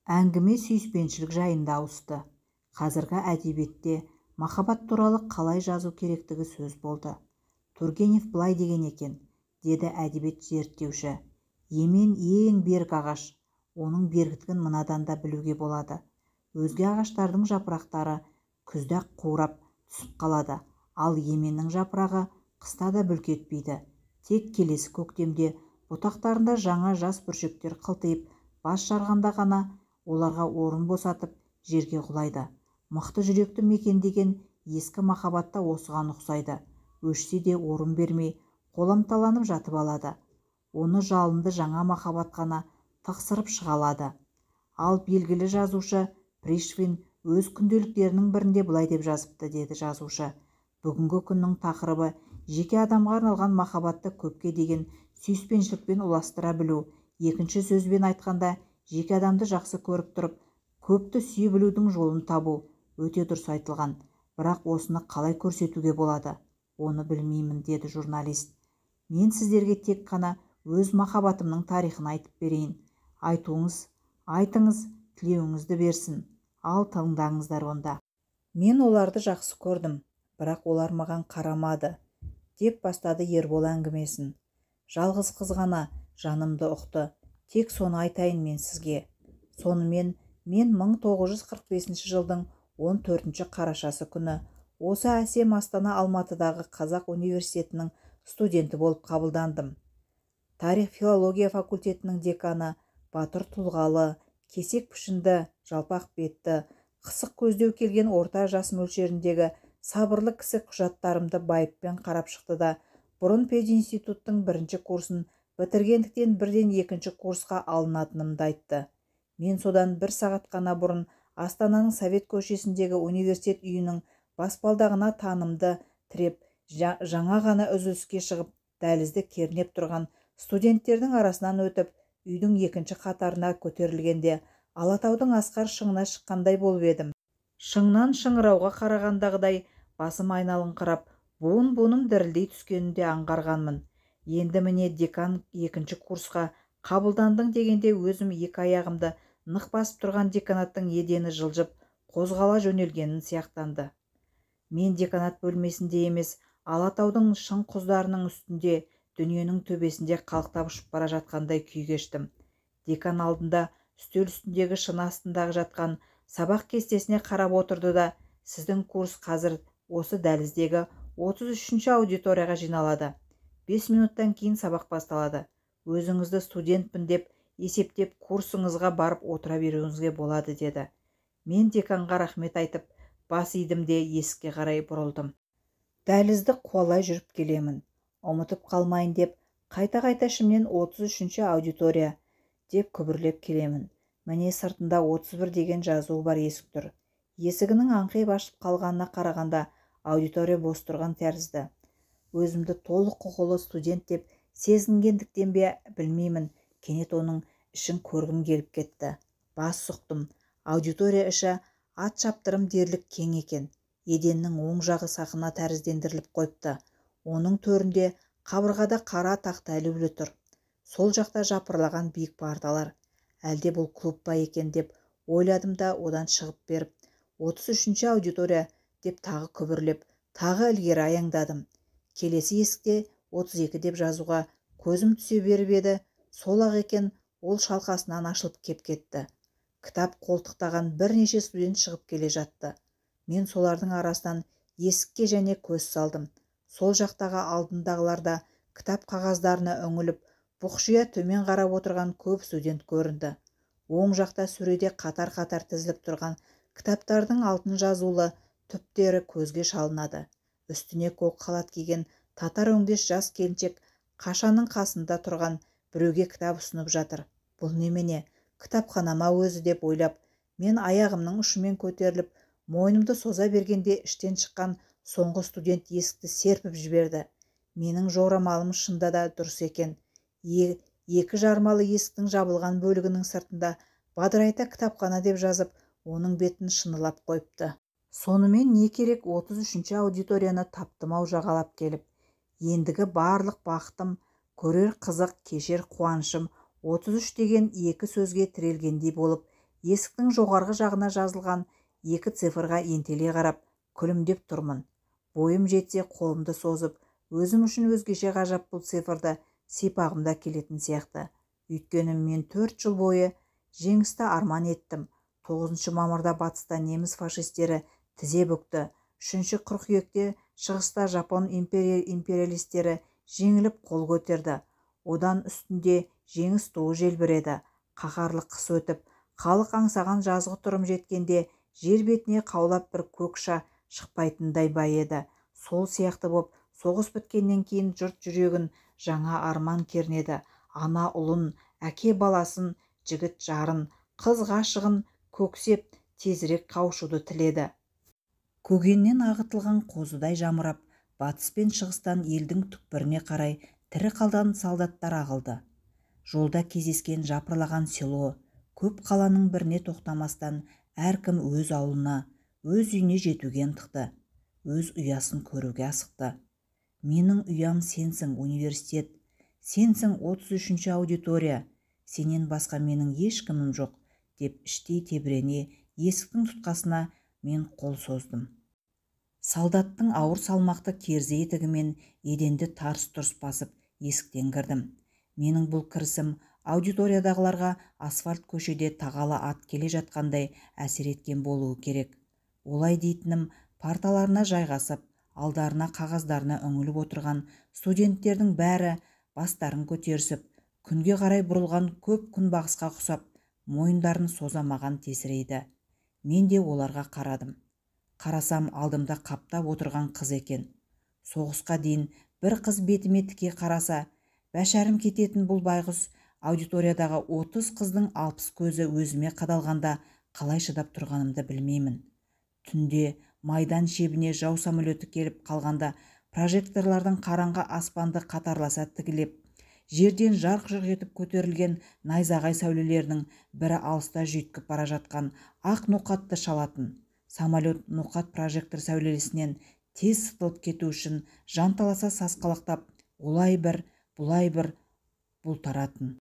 Әңгіме сүйіспеншілік жайында ауысты. Қазіргі әдебиетте махаббат туралы қалай жазу керектігі сөз болды. Тургенев былай деген екен, деді әдебиет зерттеуші. Емен ең берік ағаш. Оның бергітігін мынадан да білуге болады. Өзге ағаштардың жапырақтары күзде қурап түсіп қалады, ал еменнің жапырағы қыста да бүлк етпейді. Тек келесі көктемде бұтақтарында жаңа жас бүршектер қылтиып бас жарғанда ғана оларға орын босатып жерге құлайды. Мықты жүректі мекендеген ескі махаббатта осыған ұқсайды. Өшсе де орын бермей қоламталанып жатып алады. Оны жалынды жаңа махаббат қана тықсырып шыға алады. Ал белгілі жазушы Пришвин өз күнделіктерінің бірінде былай деп жазыпты, деді жазушы. Бүгінгі күннің тақырыбы жеке адамға арналған махаббатты көпке деген сүйіспеншілікпен ұластыра білу. Екінші сөзбен айтқанда, жеке адамды жақсы көріп тұрып, көпті сүйе білудің жолын табу. Өте дұрыс айтылған. Бірақ осыны қалай көрсетуге болады? Оны білмеймін, деді журналист. Мен сіздерге тек қана өз махаббатымның тарихын айтып берейін. Айтыңыз, тілеуіңізді берсін. Ал тыңдаңыздар онда. Мен оларды жақсы көрдім, бірақ олар маған қарамады, деп бастады Ербол әңгімесін. Жалғыз қыз ғана жанымды ұқты. Тек соны айтайын мен сізге. Сонымен мен 1945 жылдың 14 қарашасы күні осы әсем Астана Алматыдағы Қазақ университетінің студенті болып қабылдандым. Тарих-филология факультетінің деканы батыр тұлғалы, кесек пішінді, жалпақ бетті, қысық көздеу келген орта жас мөлшеріндегі сабырлы кісі құжаттарымды байыппен қарап шықты да, бұрын пединституттың 1-ші курсын бітіргендіктен бірден 2-ші курсқа алынатынымды айтты. Мен содан 1 сағат қана бұрын Астананың Совет көшесіндегі университет үйінің баспалдағына танымды тіреп, жаңа ғана үзіліске шығып, дәлізді кернеп тұрған студенттердің арасынан өтіп, үйдің 2-ші қатарына көтерілгенде, Алатаудың асқар шыңына шыққандай болып едім. Шыңнан шыңырауға қарағандағыдай басым айналыңқырап, буын-буыным дірілдей түскенінде аңғарғанмын. Енді міне декан 2-ші курсқа қабылдандың дегенде өзім 2 аяғымды нық басып тұрған деканаттың едені жылжып, қозғала жөнелгенін сияқтанды. Мен деканат бөлмесінде емес, Алатаудың шың құздарының үстінде, дүниенің төбесінде қалықтап ұшып бара жатқандай күй кештім. Декан алдында үстел үстіндегі шыны астындағы жатқан сабақ кестесіне қарап отырды да, сіздің курс қазір осы дәліздегі 33-ші аудиторияға жиналады. 5 минуттан кейін сабақ басталады. Өзіңізді студентпін деп есептеп курсыңызға барып отыра беруіңізге болады, деді. Мен деканға рахмет айтып, бас идім де есікке қарай бұрылдым. Дәлізді қуалай жүріп келемін. Ұмытып қалмайын деп, қайта-қайта ішімнен 33-ші аудитория деп күбірлеп келемін. Міне сыртында 31 деген жазуы бар есік тұр. Есігінің аңқиып ашып қалғанына қарағанда аудитория бос тұрған тәрізді. Өзімді толық құқылы студент деп сезінгендіктен бе білмеймін, кенет оның ішін көргім келіп кетті. Бас сұқтым. Аудитория іші ат шаптырым дерлік кең екен. Еденнің оң жағы сақина тәріздендіріліп қойыпты. Оның төрінде қабырғада қара тақта ілулі тұр. Сол жақта жапырлаған биік парталар. Әлде бұл клуб па екен деп ойладым да одан шығып беріп, 33-ші аудитория деп тағы күбірлеп, тағы ілгері аяңдадым. Келесі есікте 32 деп жазуға көзім түсе беріп еді, сол ақ екен, ол шалқасынан ашылып кеп кетті. Кітап қолтықтаған бірнеше студент шығып келе жатты. Мен солардың арасынан есікке және көз салдым. Сол жақтағы алдындағыларда кітап қағаздарына үңіліп, бұқшия төмен қарап отырған көп студент көрінді. Оң жақта сөреде қатар-қатар тізіліп тұрған кітаптардың алтын жазулы түптері көзге шалынады. Үстіне көк халат киген татар өңдес жас келіншек қашаның қасында тұрған біреуге кітап ұсынып жатыр. Бұл немене? Кітапханама өзі деп ойлап, мен аяғымның ұшымен көтеріліп, мойнымды соза бергенде іштен шыққан соңғы студент есікті серпіп жіберді. Менің жорамалым шында да дұрыс екен. Екі жармалы есіктің жабылған бөлігінің сыртында бадырайта кітапхана деп жазып, оның бетін шынылап қойыпты. Сонымен не керек 33-ші аудиторияны таптым-ау жағалап келіп. Ендігі барлық бақытым, көрер қызық, кешер қуанышым 33 деген екі сөзге тірелгендей болып, Есіктің жоғарғы жағына жазылған 2 цифрға ентелей қарап, күлімдеп тұрмын. Бойым жетсе қолымды созып, өзім үшін өзгеше ғажап бұл цифрды сипағымда келетін сияқты. Өйткені мен 4 жыл бойы жеңісті арман еттім. 9 мамырда батыста неміс фашистері тізе бүкті. 3 қыркүйекте шығыста жапон империалистері жеңіліп қол көтерді. Одан үстінде жеңіс туы желбіреді. Қаһарлы қыс өтіп, халық аңсаған жазғы тұрым жеткенде жер бетіне қаулап бір көкша шықпайтындай байеді. Сол сияқты боп, соғыс біткеннен кейін жұрт жүрегін жаңа арман кернеді. Ана ұлын, әке баласын, жігіт жарын, қыз ғашығын көксеп тезірек қауышуды тіледі. Көгеннен ағытылған қозыдай жамырап, батыс пен шығыстан елдің түкпіріне қарай тірі қалған солдаттар ағылды. Жолда кездескен жапырлаған село, көп қаланың біріне тоқтамастан әркім өз ауылына, өз үйіне жетуге ынтықты, өз ұясын көруге асықты. Менің ұям сенсің, университет, сенсің 33-ші аудитория, сенен басқа менің ешкімім жоқ, деп іштей тебірене есіктің тұтқасына мен қол создым. Солдаттың ауыр салмақты керзі етігімен еденді тарс-тұрс басып есіктен кірдім. Менің бұл кірісім аудиториядағыларға асфальт көшеде тағалы ат келе жатқандай әсер еткен болуы керек. Олай дейтінім, парталарына жайғасып, алдарына қағаздарына үңіліп отырған студенттердің бәрі бастарын көтерісіп, күнге қарай бұрылған көп күнбағысқа құсап, мойындарын созамаған тесірейді. Мен де оларға қарадым. Қарасам, алдымда қаптап отырған қыз екен. Соғысқа дейін бір қыз бетіме тіке қараса, бәшәрім кететін бұл байғұс аудиториядағы 30 қыздың 60 көзі өзіме қадалғанда қалай шыдап тұрғанымды білмеймін. Түнде майдан шебіне жау самолеті келіп қалғанда прожекторлардың қараңғы аспанды қатарласа тігілеп, жерден жарқ-жұрқ етіп көтерілген найзағай сәулелерінің бірі алыста жүйткіп бара жатқан ақ ноқатты шалатын. Самолет ноқат прожектор сәулелесінен тез сытылып кету үшін жанталаса сасқалақтап, олай бір, бұлай бір бұлтаратын.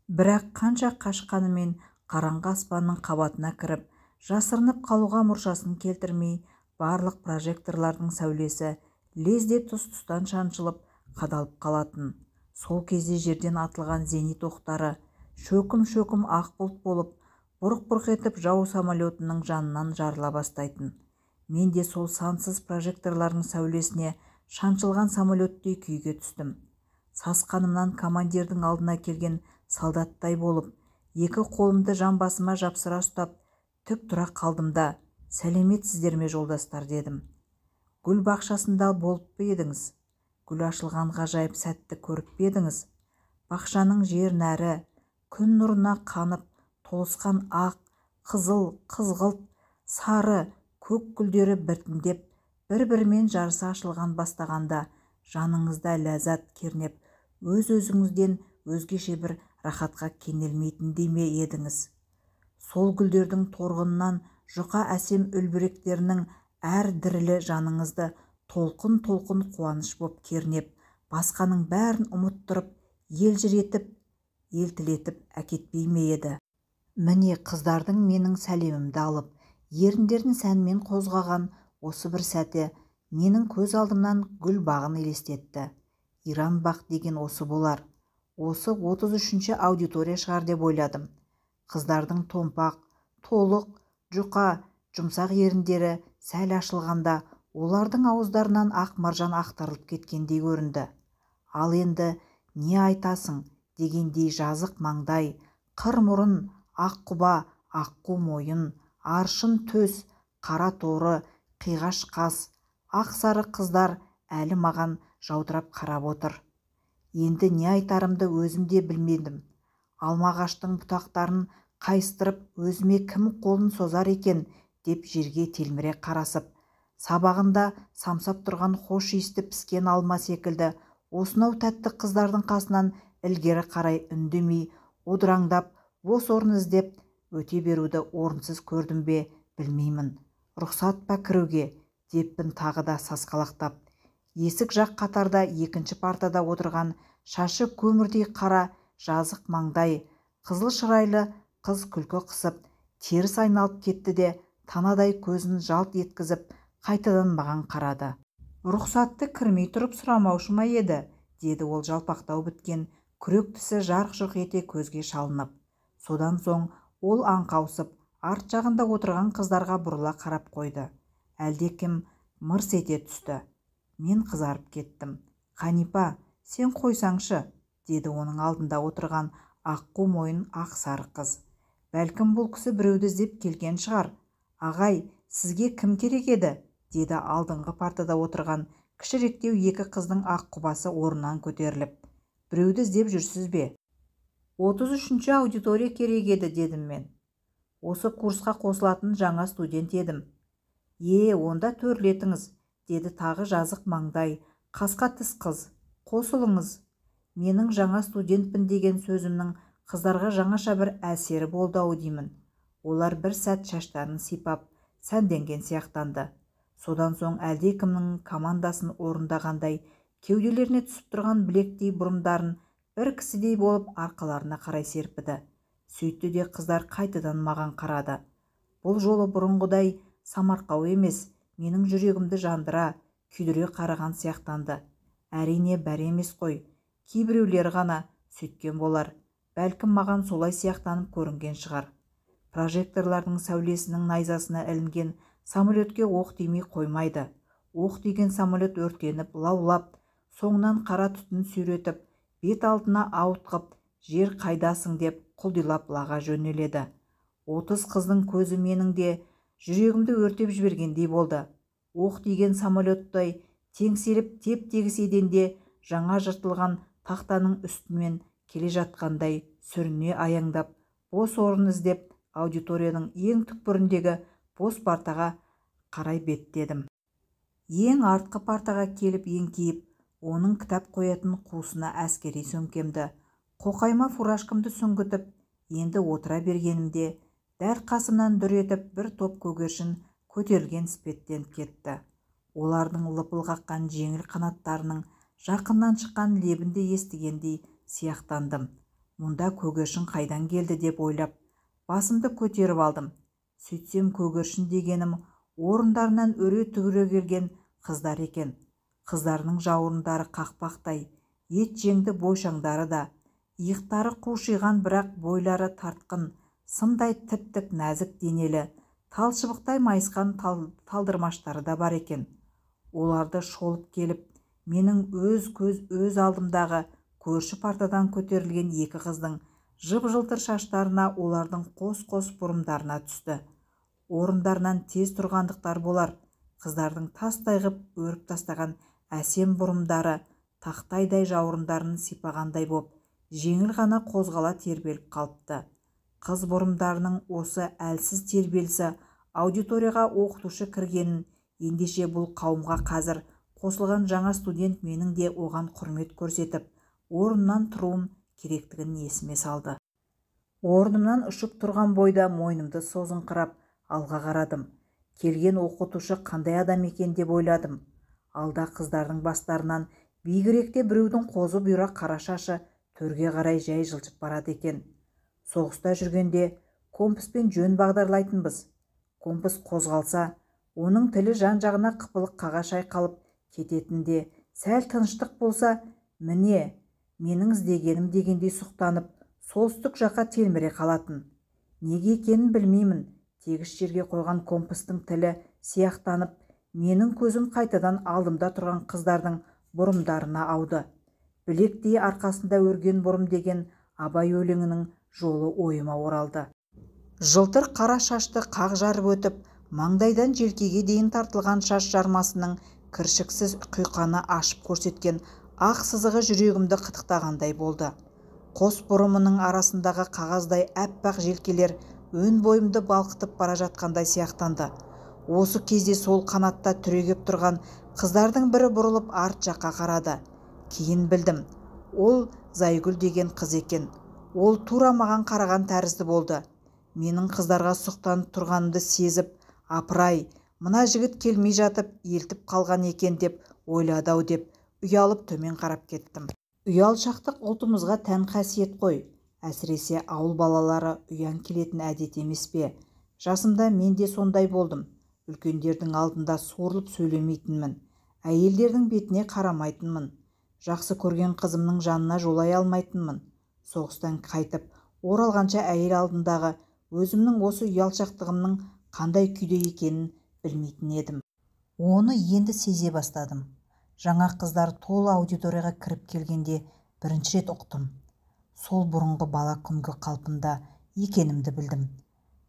Бірақ қанша қашқанымен қараңғы аспанның қабатына кіріп, жасырынып қалуға мұршасын келтірмей, барлық прожекторлардың сәулесі лезде тұс-тұстан шаншылып, қадалып қалатын. Сол кезде жерден атылған зенит оқтары шөкім-шөкім ақ бұлт болып, бұрқ-бұрқ етіп жау самолетінің жанынан жарыла бастайтын. Мен де сол сансыз прожекторлардың сәулесіне шаншылған самолеттей күйге түстім. Сасқанымнан командирдің алдына келген солдаттай болып, екі қолымды жамбасыма жапсыра ұстап, тік тұра қалдым да, сәлеметсіздер ме жолдастар, дедім. Гүл бақшасында болып па едіңіз? Гүл ашылған ғажайып сәтті көріп пе едіңіз? Бақшаның жер нәрі, күн нұрына қанып, толысқан ақ, қызыл, қызғылт, сары, көк гүлдері біртіндеп, бір-бірімен жарыса ашылған бастағанда, жаныңызда ләззат кернеп, өз-өзіңізден өзгеше бір рахатқа кенелмейтіндей ме едіңіз? Сол гүлдердің торғынынан жұқа әсем үлбіректерінің әр дірілі жаныңызды толқын-толқын қуаныш боп кернеп, басқаның бәрін ұмыттырып, елжіретіп, елтілетіп әкетпей ме еді? Міне қыздардың менің сәлемімді алып, еріндерін сәнмен қозғаған осы бір сәті менің көз алдымнан гүл бағын елестетті. Иран бақ деген осы болар. Осы 33-ші аудитория шығар деп ойладым. Қыздардың томпақ, толық, жұқа, жұмсақ еріндері сәл ашылғанда, олардың ауыздарынан ақ маржан ақтарылып кеткендей көрінді. Ал енді не айтасың дегендей жазық маңдай, қыр мұрын, ақ құба, аққу мойын, аршын төс, қара торы, қиғаш қас, ақ сары қыздар әлі маған жаудырап қарап отыр. Енді не айтарымды өзім де білмедім. Алмағаштың бұтақтарын қайыстырып, өзіме кім қолын созар екен деп жерге телміре қарасып, сабағында самсап тұрған хош иісті піскен алма секілді осынау тәтті қыздардың қасынан ілгері қарай үндемей, одыраңдап, бос орын іздеп өте беруді орынсыз көрдім бе білмеймін. Рұқсат па кіруге, деппін тағы да сасқалақтап. Есік жақ қатарда екінші партада отырған шашы көмірдей қара, жазық маңдай, қызыл шырайлы қыз күлкі қысып, теріс айналып кетті де танадай көзін жалт еткізіп қайтадан маған қарады. «Рұқсатты кірмей тұрып сұрамаушы ма еді?» деді ол жалпақтау біткен күрек тісі жарқ-жұрқ ете көзге шалынып. Содан соң ол аңқаусып арт жағында отырған қыздарға бұрыла қарап қойды. Әлдекім мырс ете түсті. Мен қызарып кеттім. «Ханипа, сен қойсаңшы», деді оның алдында отырған аққу мойын ақ сары қыз. «Бәлкім бұл кісі біреуді іздеп келген шығар. Ағай, сізге кім керек еді?» деді алдыңғы партада отырған кішіректеу екі қыздың ақ құбасы орнынан көтеріліп. «Біреуді іздеп жүрсіз бе?» «33-ші аудитория керек еді», дедім мен. «Осы курсқа қосылатын жаңа студент едім». Онда төрлетіңіз», деді тағы жазық маңдай, қасқа тіс қыз. «Қосылыңыз». Менің жаңа студентпін деген сөзімнің қыздарға жаңаша бір әсері болды-ау деймін. Олар бір сәт шаштарын сипап, сәнденген сияқтанды. Содан соң әлдекімнің командасын орындағандай кеуделеріне түсіп тұрған білектей бұрымдарын бір кісідей болып арқаларына қарай серпіді. Сөйтті де қыздар қайтадан маған қарады. Бұл жолы бұрынғыдай самарқау емес, менің жүрегімді жандыра, күйдіре қараған сияқтанды. Әрине бәрі емес қой, кейбіреулері ғана сөйткен болар. Бәлкім маған солай сияқтанып көрінген шығар. Прожекторлардың сәулесінің найзасына ілінген самолетке оқ тимей қоймайды. Оқ тиген самолет өртеніп, лаулап, соңынан қара түтін сүйретіп, бет алдына ауытқып, жер қайдасың деп құлдилап лаға жөнеледі. 30 қыздың көзі менің де жүрегімді өртеп жібергендей болды. Оқ тиген самолеттай теңселіп теп-тегіс еденде жаңа жыртылған тақтаның үстімен келе жатқандай сүріне аяңдап, бос орын іздеп, аудиторияның ең түкпіріндегі бос партаға қарай беттедім. Ең артқы партаға келіп еңкейіп, оның кітап қоятын қуысына әскери сөмкемді, қоқайма фуражкамды сүңгітіп, енді отыра бергенімде, дәл қасымнан дүр етіп бір топ көгершін көтерілген іспеттеніп кетті. Олардың лыпыл қаққан жеңіл қанаттарының жақыннан шыққан лебінде естігендей сияқтандым. Мұнда көгершін қайдан келді деп ойлап, басымды көтеріп алдым. Сөйтсем көгершін дегенім орындарынан өре түгіре келген қыздар екен. Қыздарының жауырындары қақпақтай, ет жеңді бойшаңдары да, иықтары қушиған бірақ бойлары тартқын, сымдай тіп-тік нәзік денелі, талшыбықтай майысқан талдырмаштары да бар екен. Оларды шолып келіп, менің өз алдымдағы көрші партадан көтерілген екі қыздың жып-жылтыр шаштарына, олардың қос-қос бұрымдарына түсті. Орындарынан тез тұрғандықтар болар. Қыздардың тастай ғып өріп тастаған әсем бұрымдары тақтайдай жауырындарын сипағандай боп, жеңіл ғана қозғала тербеліп қалыпты. Қыз бұрымдарының осы әлсіз тербелісі аудиторияға оқытушы кіргенін, ендеше бұл қауымға қазір қосылған жаңа студент менің де оған құрмет көрсетіп, орнымнан тұруым керектігін есіме салды. Орнымнан ұшып тұрған бойда мойнымды созыңқырап алға қарадым. Келген оқытушы қандай адам екен деп ойладым. Алда қыздардың бастарынан биігіректе біреудің қозы бұйра қара шашы төрге қарай жай жылжып барады екен. Соғыста жүргенде компаспен жөн бағдарлайтынбыз. Компас қозғалса, оның тілі жан-жағына қыпылық қаға шайқалып кететінде, сәл тыныштық болса, міне, менің іздегенім дегендей сұқтанып, солтүстік жаққа телміре қалатын. Неге екенін білмеймін, тегіс жерге қойған компастың тілі сияқтанып, менің көзім қайтадан алдымда тұрған қыздардың бұрымдарына ауды. Білектей арқасында өрген бұрым деген Абай өлеңінің жолы ойыма оралды. Жылтыр қара шашты қақ жарып өтіп, маңдайдан желкеге дейін тартылған шаш жармасының кіршіксіз құйқаны ашып көрсеткен ақ сызығы жүрегімді қытықтағандай болды. Қос бұрымының арасындағы қағаздай әппақ желкелер өн бойымды балқытып бара жатқандай сияқтанды. Осы кезде сол қанатта түрегеп тұрған қыздардың бірі бұрылып арт жаққа қарады. Кейін білдім, ол Зайгүл деген қыз екен. Ол тура маған қараған тәрізді болды. Менің қыздарға сұқтанып тұрғанымды сезіп, апырай, мына жігіт келмей жатып елтіп қалған екен деп ойлады-ау деп ұялып төмен қарап кеттім. Ұялшақтық ұлтымызға тән қасиет қой. Әсіресе ауыл балалары ұяң келетін әдет емес пе? Жасымда мен де сондай болдым. Үлкендердің алдында сорлып сөйлемейтінмін. Әйелдердің бетіне қарамайтынмын. Жақсы көрген қызымның жанына жолай алмайтынмын. Соғыстан қайтып оралғанша әйел алдындағы өзімнің осы ұялшақтығымның қандай күйде екенін білмейтін едім. Оны енді сезе бастадым. Жаңа қыздар толы аудиторияға кіріп келгенде бірінші рет ұқтым. Сол бұрынғы бала күнгі қалпында екенімді білдім.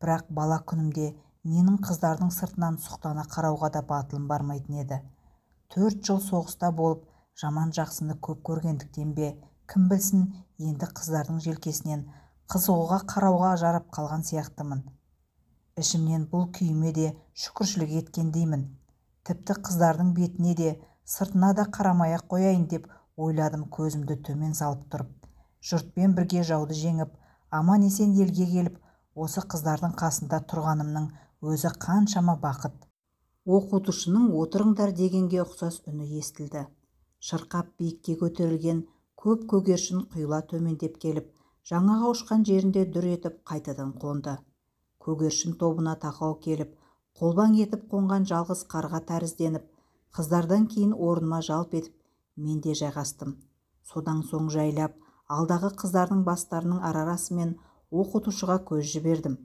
Бірақ бала күнімде менің қыздардың сыртынан сұқтана қарауға да батылым бармайтын еді. 4 жыл соғыста болып жаман жақсыны көп көргендіктен бе, кім білсін, енді қыздардың желкесінен қызығуға қарауға жарап қалған сияқтымын. Ішімнен бұл күйіме де шүкіршілік еткендеймін. Тіпті қыздардың бетіне де сыртына да қарамай-ақ қояйын деп ойладым, көзімді төмен салып тұрып. Жұртпен бірге жауды жеңіп, аман-есен елге келіп, осы қыздардың қасында тұрғанымның өзі қаншама бақыт. Оқытушының отырыңдар дегенге ұқсас үні естілді. Шырқап биікке көтерілген көп көгершін құйыла төмендеп келіп, жаңағы ұшқан жерінде дүр етіп қайтадан қонды. Көгершін тобына тақау келіп, қолбаң етіп қонған жалғыз қарға тәрізденіп, қыздардан кейін орныма жалп етіп, мен де жайғастым. Содан соң жайлап, алдағы қыздардың бастарының арасымен оқытушыға көз жібердім.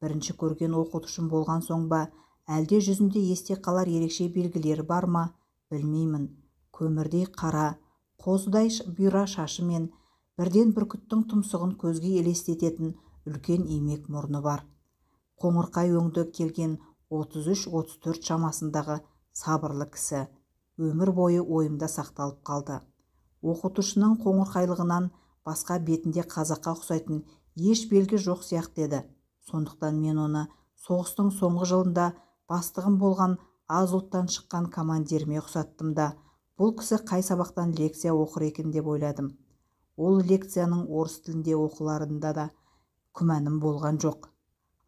Бірінші көрген оқытушым болған соң ба, әлде жүзінде есте қалар ерекше белгілері бар ма, білмеймін. Көмірдей қара, қозыдай бұйра шашы мен бірден бүркіттің тұмсығын көзге елестететін үлкен имек мұрны бар. Қоңырқай өңді келген 33-34 шамасындағы сабырлы кісі. Өмір бойы ойымда сақталып қалды. Оқытушының қоңырқайлығынан басқа бетінде қазаққа ұқсайтын еш белгі жоқ сияқты еді. Сондықтан мен оны соғыстың соңғы жылында бастығым болған аз ұлттан шыққан командиріме ұқсаттым да, бұл кісі қай сабақтан лекция оқыр екен деп ойладым. Ол лекцияның орыс тілінде оқыларында да күмәнім болған жоқ.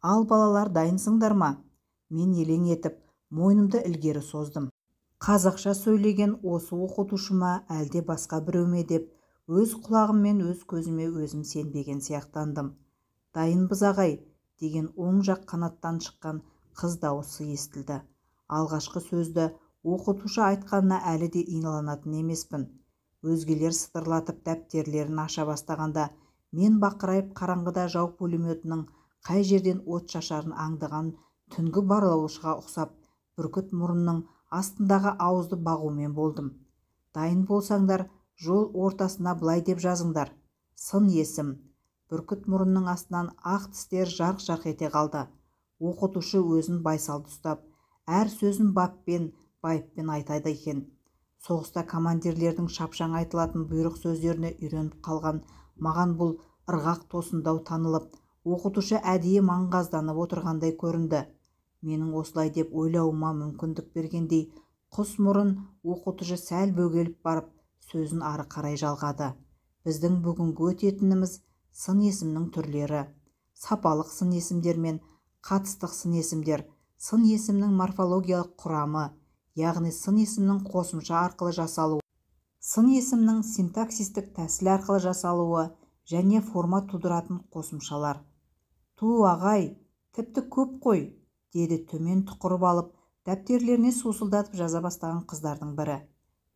Ал балалар, дайынсыңдар ма? Мен елең етіп, мойнымды ілгері создым. Қазақша сөйлеген осы оқытушыма әлде басқа біреуме деп, өз құлағыммен өз көзіме өзім сенбеген сияқтандым. Дайынбыз ағай деген оң жақ қанаттан шыққан қыз дауысы естілді. Алғашқы сөзді оқытушы айтқанына әлі де иналанатын емеспін. Өзгелер сытырлатып дәптерлерін аша бастағанда, мен бақырайып қараңғыда жау пулеметінің қай жерден от шашарын аңдыған түнгі барлаушыға ұқсап, бүркіт мұрынның астындағы ауызды бағумен болдым. Дайын болсаңдар, жол ортасына былай деп жазыңдар: сын есім. Бүркіт мұрынның астынан ақ тістер жарқ-жарқ ете қалды. Оқытушы өзін байсалды ұстап, әр сөзін баппен, байыппен айтады екен. Соғыста командирлердің шапшаң айтылатын бұйрық сөздеріне үйреніп қалған маған бұл ырғақ тосындау танылып, оқытушы әдейі маңғазданып отырғандай көрінді. Менің осылай деп ойлауыма мүмкіндік бергендей, құс мұрын оқытушы сәл бөгеліп барып, сөзін ары қарай жалғады. Біздің бүгінгі өтетініміз сын есімнің түрлері. Сапалық сын есімдер мен қатыстық сын есімдер, сын есімнің морфологиялық құрамы, яғни сын есімнің қосымша арқылы жасалуы, сын есімнің синтаксистік тәсіл арқылы жасалуы және форма тудыратын қосымшалар. Ту ағай, тіпті көп қой, деді төмен тұқырып алып, дәптерлеріне сусылдатып жаза бастаған қыздардың бірі.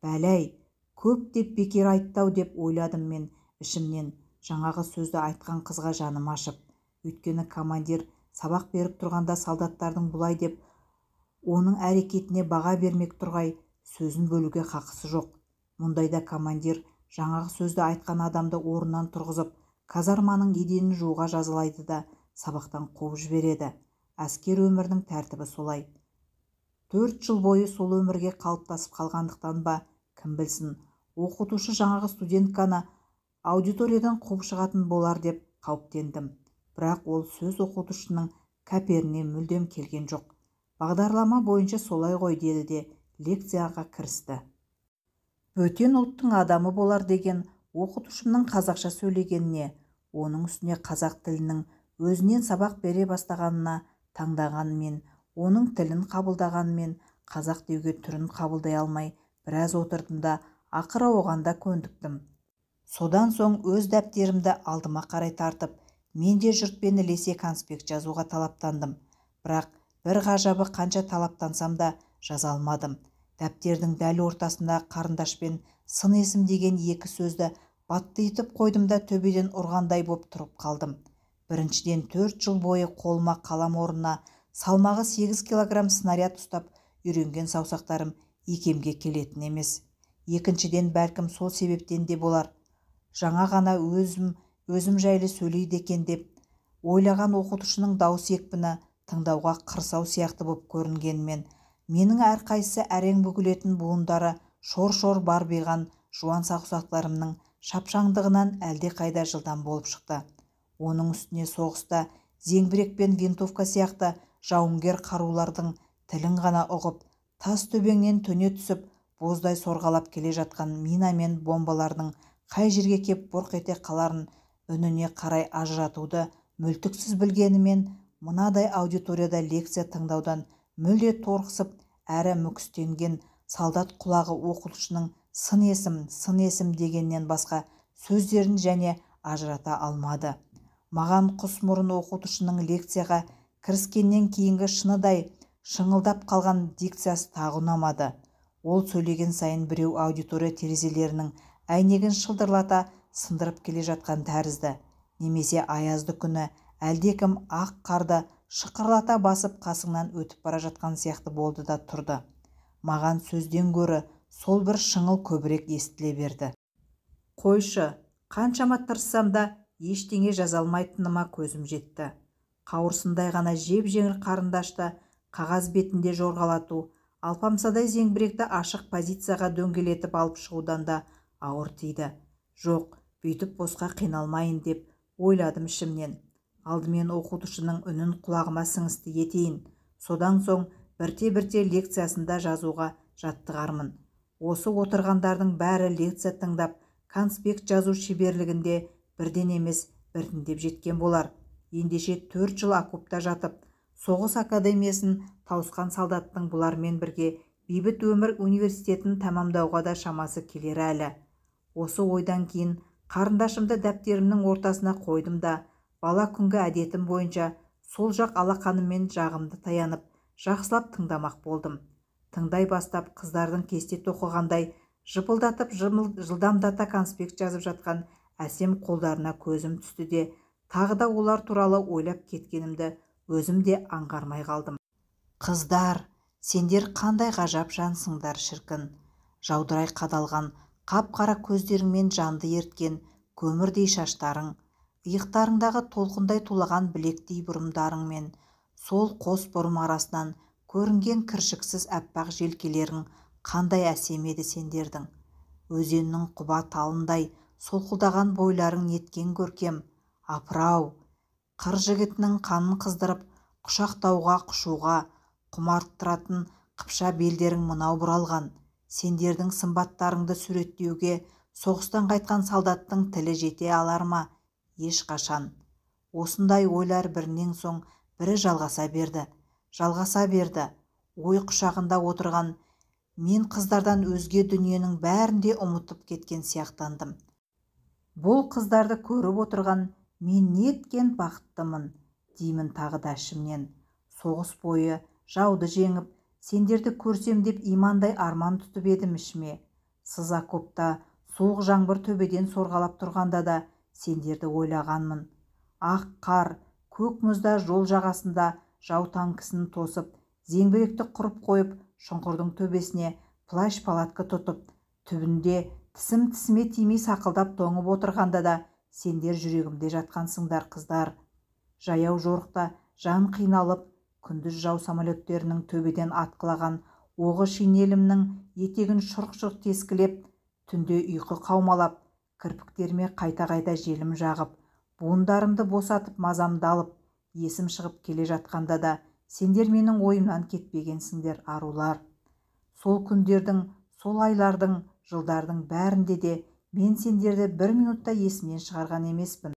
Бәләй, көп деп бекер айттау деп ойладым мен ішімнен, жаңағы сөзді айтқан қызға жаным ашып. Өйткені командир сабақ беріп тұрғанда солдаттардың бұлай деп оның әрекетіне баға бермек тұрғай, сөзін бөлуге хақысы жоқ. Мұндайда командир жаңағы сөзді айтқан адамды орнынан тұрғызып, казарманың еденін жууға жазалайды да сабақтан қуып жібереді. Әскер өмірінің тәртібі солай. 4 жыл бойы сол өмірге қалыптасып қалғандықтан ба, кім білсін, оқытушы жаңағы студентканы аудиториядан қуып шығатын болар деп қауіптендім. Бірақ ол сөз оқытушының кәперіне мүлдем келген жоқ. Бағдарлама бойынша солай ғой деді де лекцияға кірісті. Бөтен ұлттың адамы болар деген оқытушымның қазақша сөйлегеніне, оның үстіне қазақ тілінің өзінен сабақ бере бастағанына таңдағанмен, оның тілін қабылдағанмен, қазақ деуге түрін қабылдай алмай біраз отырдым да, ақыры оған да көндіктім. Содан соң өз дәптерімді алдыма қарай тартып, мен де жұртпен ілесе конспект жазуға талаптандым. Бірақ бір ғажабы қанша талаптансам да жаза алмадым. Дәптердің дәл ортасында қарындашпен сын есім деген екі сөзді баттитып қойдым да төбеден ұрғандай боп тұрып қалдым. Біріншіден 4 жыл бойы қолыма қалам орнына салмағы 8 килограмм снаряд ұстап үйренген саусақтарым икемге келетін емес. Екіншіден бәлкім сол себептен де болар. Жаңа ғана өзім жайлы сөйлейді екен деп ойлаған оқытушының дауыс екпіні тыңдауға қырсау сияқты боп көрінгенмен, менің әрқайсысы әрең бүгілетін буындары шор-шор барбиған жуан саусақтарымның шапшаңдығынан әлдеқайда жылдам болып шықты. Оның үстіне соғыста зеңбірек пен винтовка сияқты жауынгер қарулардың тілін ғана ұғып, тас төбеңнен төне түсіп, боздай сорғалап келе жатқан мина мен бомбалардың қай жерге кеп бұрқ ете қаларын үніне қарай ажыратуды мүлтіксіз білгенімен, мынадай аудиторияда лекция тыңдаудан мүлде торқысып әрі мүкістенген солдат құлағы оқытушының сын есім дегеннен басқа сөздерін және ажырата алмады. Маған құс мұрын оқытушының лекцияға кіріскеннен кейінгі шыныдай шыңылдап қалған дикциясы тағы ұнамады. Ол сөйлеген сайын біреу аудитория терезелерінің әйнегін шылдырлата сындырып келе жатқан тәрізді, немесе аязды күні әлдекім ақ қарды шықырлата басып қасыңнан өтіп бара жатқан сияқты болды да тұрды. Маған сөзден гөрі сол бір шыңыл көбірек естіле берді. Қойшы, қаншама тырыссам да ештеңе жаза алмайтыныма көзім жетті. Қауырсындай ғана жеп-жеңіл қарындашты қағаз бетінде жорғалату, алпамсадай зеңбіректі ашық позицияға дөңгелетіп алып шығудан да ауыр тиді. Жоқ, бүйтіп босқа қиналмайын деп ойладым ішімнен. Алдымен оқытушының үнін құлағыма сіңісті етейін. Содан соң бірте-бірте лекциясында жазуға жаттығармын. Осы отырғандардың бәрі лекция тыңдап, конспект жазу шеберлігінде бірден емес біртіндеп жеткен болар. Ендеше 4 жыл окопта жатып, соғыс академиясын тауысқан солдаттың бұлармен бірге бейбіт өмір университетін тәмамдауға да шамасы келер әлі. Осы ойдан кейін қарындашымды дәптерімнің ортасына қойдым да, бала күнгі әдетім бойынша сол жақ алақаныммен жағымды таянып, жақсылап тыңдамақ болдым. Тыңдай бастап қыздардың кесте тоқығандай жыпылдатып жылдамдата конспект жазып жатқан әсем қолдарына көзім түсті де, тағы да олар туралы ойлап кеткенімді өзім де аңғармай қалдым. Қыздар, сендер қандай ғажап жансыңдар шіркін. Жаудырай қадалған қап-қара көздеріңмен жанды ерткен көмірдей шаштарың, иықтарыңдағы толқындай тулаған білектей бұрымдарыңмен сол қос бұрым арасынан көрінген кіршіксіз әппақ желкелерің қандай әсем еді сендердің. Өзеннің құба талындай солқылдаған бойларың неткен көркем. Апырау, қыр жігітінің қанын қыздырып құшақтауға құшуға құмарттыратын қыпша белдерің мынау бұралған. Сендердің сымбаттарыңды суреттеуге соғыстан қайтқан солдаттың тілі жете алар ма? Ешқашан. Осындай ойлар бірінен соң бірі жалғаса берді. Ой құшағында отырған мен қыздардан өзге дүниенің бәрінде ұмытып кеткен сияқтандым. Бұл қыздарды көріп отырған мен неткен бақыттымын, деймін тағы да ішімнен. Соғыс бойы жауды жеңіп, сендерді көрсем деп имандай арман тұтып едім ішіме. Сыз окопта суық жаңбыр төбеден сорғалап тұрғанда да сендерді ойлағанмын. Ақ қар, көк мұзда жол жағасында жау танкісін тосып, зеңбіректі құрып қойып, шұңқырдың төбесіне плащ-палатка тұтып, түбінде тісіме тимей сақылдап тоңып отырғанда да сендер жүрегімде жатқансыңдар қыздар. Жаяу жорықта жан қиналып, күндіз жау самолеттерінің төбеден атқылаған оғы шинелімнің етегін шұрқ-шұрқ тескілеп, түнде ұйқы қаумалап, кірпіктеріме қайта-қайта желім жағып, буындарымды босатып мазамды алып, есім шығып келе жатқанда да сендер менің ойымнан кетпегенсіңдер арулар. Сол күндердің, сол айлардың, жылдардың бәрінде де мен сендерді бір минутта есімнен шығарған емеспін.